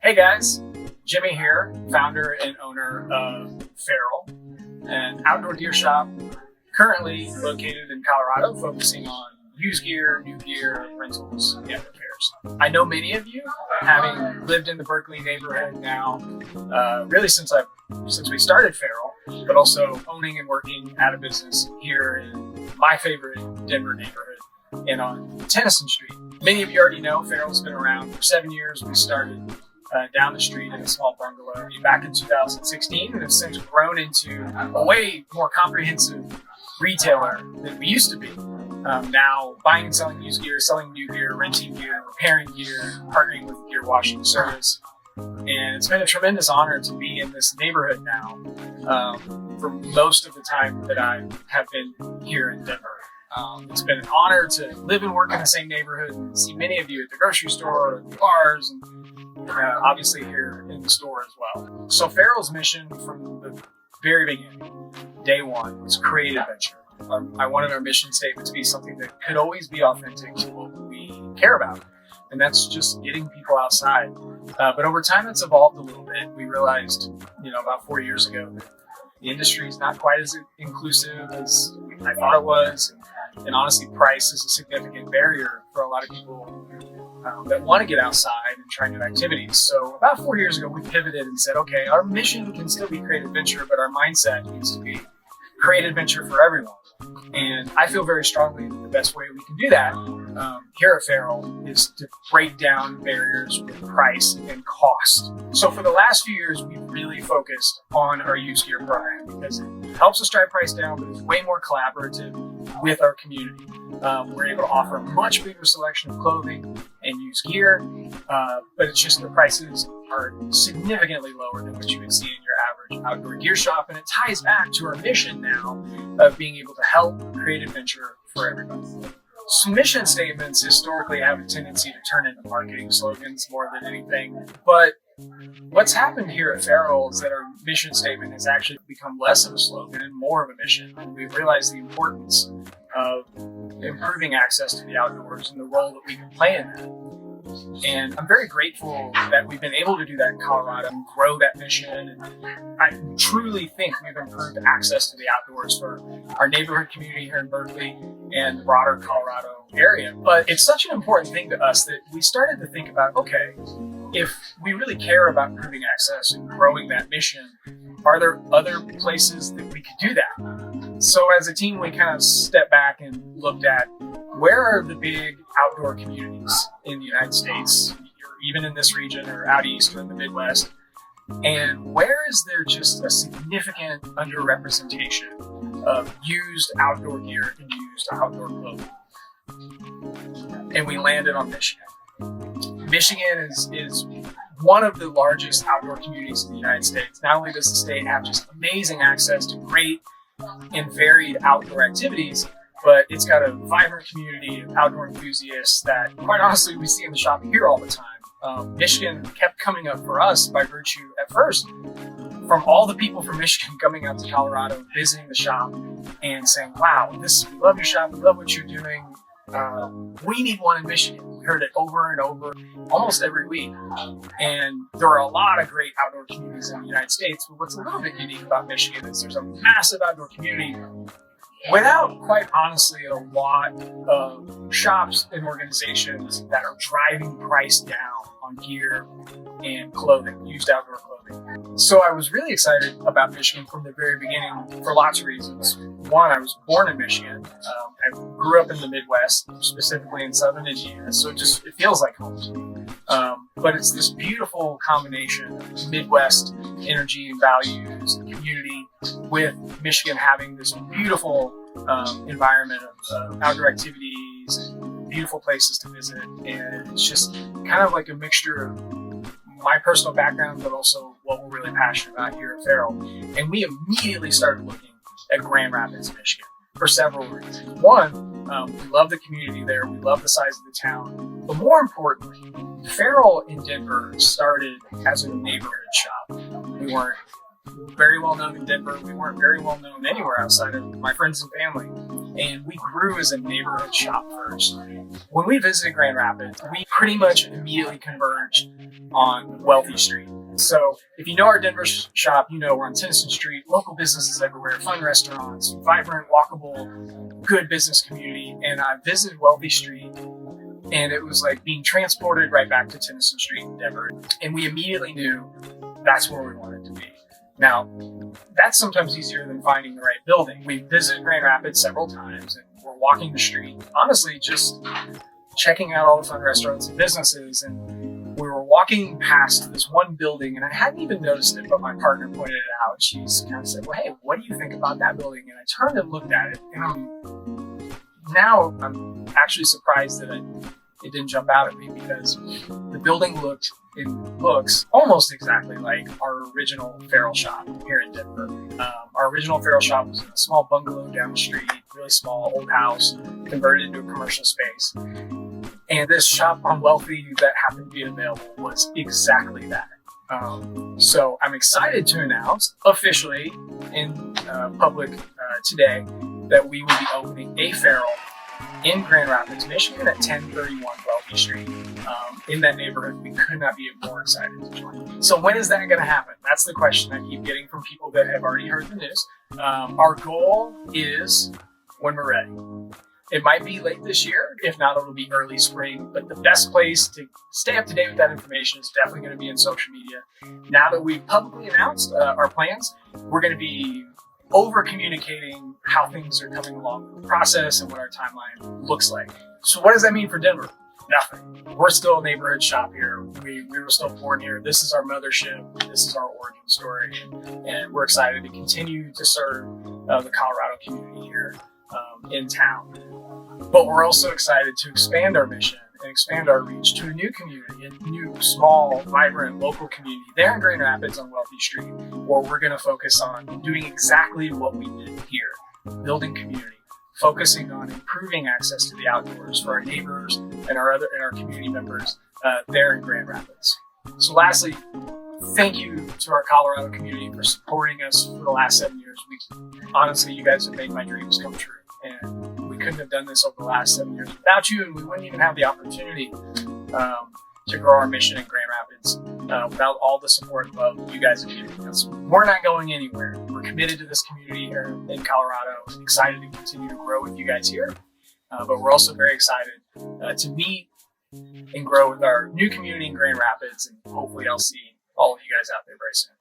Hey guys, Jimmy here, founder and owner of Feral, an outdoor gear shop currently located in Colorado, focusing on used gear, new gear, rentals, and repairs. I know many of you, having lived in the Berkeley neighborhood now, really since we started Feral, but also owning and working at a business here in my favorite Denver neighborhood and on Tennyson Street. Many of you already know Feral's been around for 7 years. We started down the street in a small bungalow back in 2016 and have since grown into a way more comprehensive retailer than we used to be. Now buying and selling used gear, selling new gear, renting gear, repairing gear, partnering with gear washing service. And it's been a tremendous honor to be in this neighborhood now for most of the time that I have been here in Denver. It's been an honor to live and work in the same neighborhood and see many of you at the grocery store, at the bars, and obviously here in the store as well. So Feral's mission from the very beginning, day one, was create adventure. I wanted our mission statement to be something that could always be authentic to what we care about. And that's just getting people outside. But over time, it's evolved a little bit. We realized, about 4 years ago that the industry is not quite as inclusive as I thought it was. And honestly, price is a significant barrier for a lot of people that want to get outside and try new activities. So about 4 years ago, we pivoted and said, okay, our mission can still be create adventure, but our mindset needs to be create adventure for everyone. And I feel very strongly that the best way we can do that here at Feral is to break down barriers with price and cost. So for the last few years, we've really focused on our used gear program because it helps us drive price down, but it's way more collaborative with our community. We're able to offer a much bigger selection of clothing and used gear, but it's just the prices are significantly lower than what you would see in your average outdoor gear shop. And it ties back to our mission now of being able to help create adventure for everybody. So mission statements historically have a tendency to turn into marketing slogans more than anything. But what's happened here at Feral is that our mission statement has actually become less of a slogan and more of a mission. And we've realized the importance of improving access to the outdoors and the role that we can play in that. And I'm very grateful that we've been able to do that in Colorado and grow that mission. And I truly think we've improved access to the outdoors for our neighborhood community here in Berkeley and the broader Colorado area. But it's such an important thing to us that we started to think about, okay, if we really care about improving access and growing that mission, are there other places that we could do that? So as a team, we kind of stepped back and looked at where are the big outdoor communities in the United States, or even in this region or out east or in the Midwest, and where is there just a significant underrepresentation of used outdoor gear and used outdoor clothing? And we landed on Michigan. Michigan is one of the largest outdoor communities in the United States. Not only does the state have just amazing access to great and varied outdoor activities, but it's got a vibrant community of outdoor enthusiasts that, quite honestly, we see in the shop here all the time. Michigan kept coming up for us by virtue, at first, from all the people from Michigan coming out to Colorado, visiting the shop, and saying, wow, we love your shop, we love what you're doing. We need one in Michigan. We heard it over and over, almost every week. And there are a lot of great outdoor communities in the United States, but what's a little bit unique about Michigan is there's a massive outdoor community without, quite honestly, a lot of shops and organizations that are driving price down on gear and clothing, used outdoor clothing. So I was really excited about Michigan from the very beginning for lots of reasons. One, I was born in Michigan. I grew up in the Midwest, specifically in southern Indiana, so it feels like home to me. But it's this beautiful combination of Midwest energy and values and community with Michigan having this beautiful environment of outdoor activities and beautiful places to visit. And it's just kind of like a mixture of my personal background, but also what we're really passionate about here at Feral. And we immediately started looking at Grand Rapids, Michigan, for several reasons. One, we love the community there. We love the size of the town. But more importantly, Feral in Denver started as a neighborhood shop. We weren't very well known in Denver. We weren't very well known anywhere outside of my friends and family. and we grew as a neighborhood shop first. When we visited Grand Rapids, we pretty much immediately converged on Wealthy Street. So if you know our Denver shop, you know we're on Tennyson Street, local businesses everywhere, fun restaurants, vibrant, walkable, good business community. And I visited Wealthy Street, and it was like being transported right back to Tennyson Street in Denver. And we immediately knew that's where we wanted to be. Now, that's sometimes easier than finding the right building. We visited Grand Rapids several times, and we're walking the street, honestly, just checking out all the fun restaurants and businesses. And we were walking past this one building, and I hadn't even noticed it, but my partner pointed it out. She's kind of said, well, hey, what do you think about that building? And I turned and looked at it, and I'm actually surprised that it didn't jump out at me, because the building looks almost exactly like our original Farrell shop here in Denver. Our original Farrell shop was in a small bungalow down the street, really small old house, converted into a commercial space. And this shop on Wealthy that happened to be available was exactly that. So I'm excited to announce officially in public today that we will be opening a Farrell in Grand Rapids, Michigan at 1031 Wealthy Street. In that neighborhood, we could not be more excited to join. So when is that going to happen? That's the question I keep getting from people that have already heard the news. Our goal is when we're ready. It might be late this year. If not, it'll be early spring. But the best place to stay up to date with that information is definitely going to be in social media. Now that we've publicly announced our plans, we're going to be over communicating how things are coming along with the process and what our timeline looks like. So what does that mean for Denver? Nothing. We're still a neighborhood shop here. We were still born here. This is our mothership. This is our origin story. And we're excited to continue to serve the Colorado community here in town. But we're also excited to expand our mission and expand our reach to a new community, a new, small, vibrant, local community there in Grand Rapids on Wealthy Street, where we're going to focus on doing exactly what we did here, building community, focusing on improving access to the outdoors for our neighbors and our community members there in Grand Rapids. So lastly, thank you to our Colorado community for supporting us for the last 7 years. Honestly, you guys have made my dreams come true. And we couldn't have done this over the last 7 years without you, and we wouldn't even have the opportunity to grow our mission in Grand Rapids without all the support and love you guys have given us. We're not going anywhere. We're committed to this community here in Colorado and excited to continue to grow with you guys here. But we're also very excited to meet and grow with our new community in Grand Rapids, and hopefully I'll see all of you guys out there very soon.